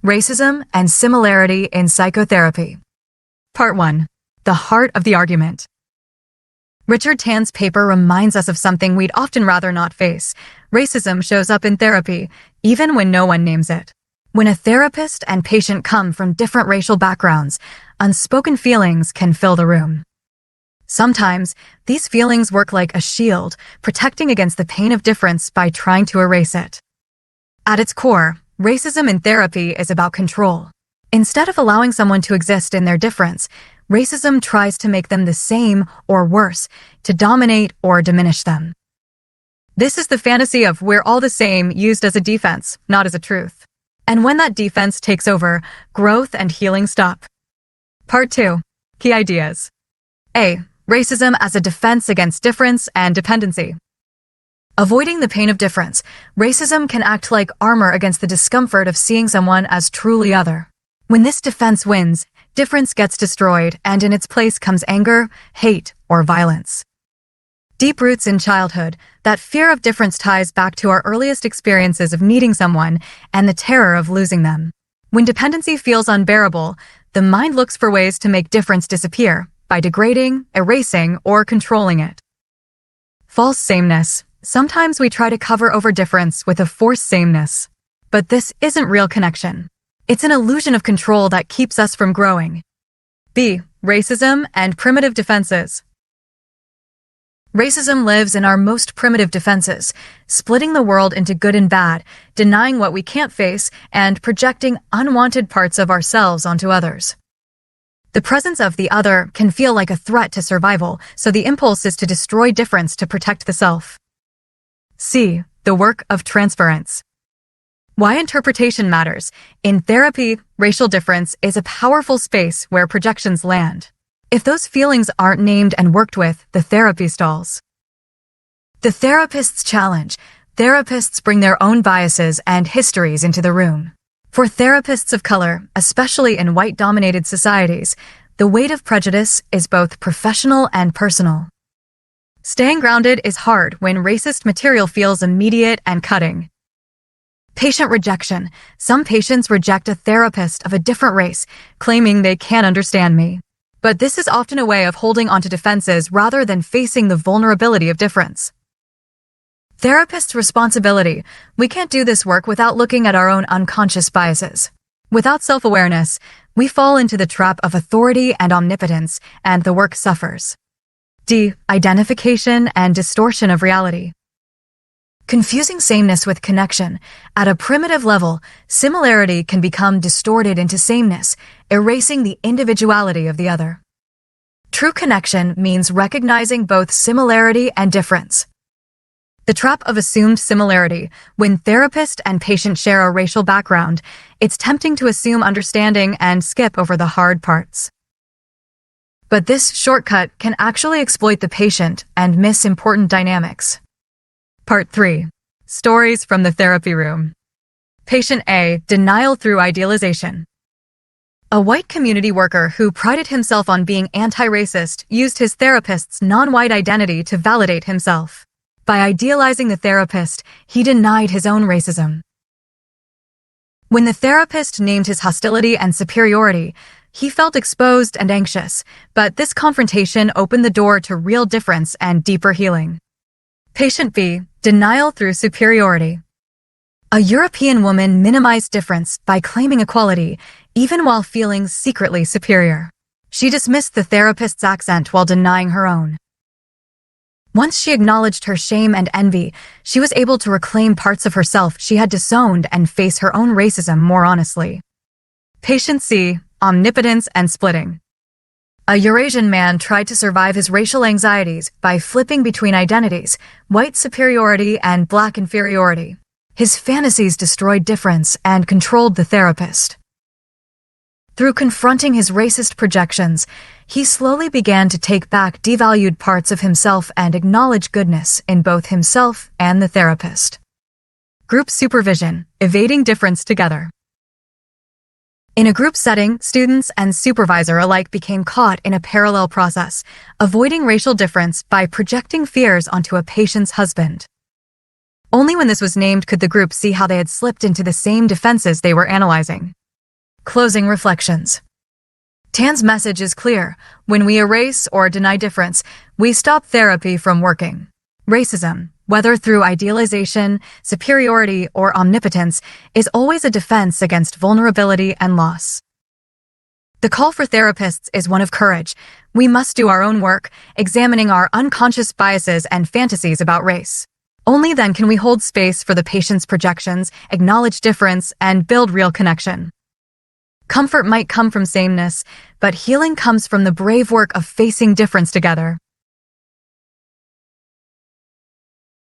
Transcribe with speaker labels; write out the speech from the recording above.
Speaker 1: Racism and Similarity in Psychotherapy. Part 1. The Heart of the Argument. Richard Tan's paper reminds us of something we'd often rather not face. Racism shows up in therapy, even when no one names it. When a therapist and patient come from different racial backgrounds, unspoken feelings can fill the room. Sometimes, these feelings work like a shield, protecting against the pain of difference by trying to erase it. At its core, racism in therapy is about control. Instead of allowing someone to exist in their difference, racism tries to make them the same or worse, to dominate or diminish them. This is the fantasy of we're all the same used as a defense, not as a truth. And when that defense takes over, growth and healing stop. Part 2. Key ideas. A. Racism as a defense against difference and dependency. Avoiding the pain of difference, racism can act like armor against the discomfort of seeing someone as truly other. When this defense wins, difference gets destroyed, and in its place comes anger, hate, or violence. Deep roots in childhood, that fear of difference ties back to our earliest experiences of needing someone and the terror of losing them. When dependency feels unbearable, the mind looks for ways to make difference disappear, by degrading, erasing, or controlling it. False sameness. Sometimes we try to cover over difference with a forced sameness. But this isn't real connection. It's an illusion of control that keeps us from growing. B. Racism and primitive defenses. Racism lives in our most primitive defenses, splitting the world into good and bad, denying what we can't face, and projecting unwanted parts of ourselves onto others. The presence of the other can feel like a threat to survival, so the impulse is to destroy difference to protect the self. C. The work of transference. Why interpretation matters. In therapy, racial difference is a powerful space where projections land. If those feelings aren't named and worked with, the therapy stalls. The therapist's challenge. Therapists bring their own biases and histories into the room. For therapists of color, especially in white-dominated societies, the weight of prejudice is both professional and personal. Staying grounded is hard when racist material feels immediate and cutting. Patient rejection. Some patients reject a therapist of a different race, claiming they can't understand me. But this is often a way of holding onto defenses rather than facing the vulnerability of difference. Therapist's responsibility. We can't do this work without looking at our own unconscious biases. Without self-awareness, we fall into the trap of authority and omnipotence, and the work suffers. D. Identification and distortion of reality. Confusing sameness with connection. At a primitive level, similarity can become distorted into sameness, erasing the individuality of the other. True connection means recognizing both similarity and difference. The trap of assumed similarity. When therapist and patient share a racial background, it's tempting to assume understanding and skip over the hard parts. But this shortcut can actually exploit the patient and miss important dynamics. Part 3. Stories from the therapy room. Patient A. Denial through idealization. A white community worker who prided himself on being anti-racist used his therapist's non-white identity to validate himself. By idealizing the therapist, he denied his own racism. When the therapist named his hostility and superiority, he felt exposed and anxious, but this confrontation opened the door to real difference and deeper healing. Patient B. Denial through superiority. A European woman minimized difference by claiming equality, even while feeling secretly superior. She dismissed the therapist's accent while denying her own. Once she acknowledged her shame and envy, she was able to reclaim parts of herself she had disowned and face her own racism more honestly. Patient C. Omnipotence and splitting. A Eurasian man tried to survive his racial anxieties by flipping between identities, white superiority and black inferiority. His fantasies destroyed difference and controlled the therapist. Through confronting his racist projections, he slowly began to take back devalued parts of himself and acknowledge goodness in both himself and the therapist. Group supervision, evading difference together. In a group setting, students and supervisor alike became caught in a parallel process, avoiding racial difference by projecting fears onto a patient's husband. Only when this was named could the group see how they had slipped into the same defenses they were analyzing. Closing reflections. Tan's message is clear. When we erase or deny difference, we stop therapy from working. Racism, whether through idealization, superiority, or omnipotence, is always a defense against vulnerability and loss. The call for therapists is one of courage. We must do our own work, examining our unconscious biases and fantasies about race. Only then can we hold space for the patient's projections, acknowledge difference, and build real connection. Comfort might come from sameness, but healing comes from the brave work of facing difference together.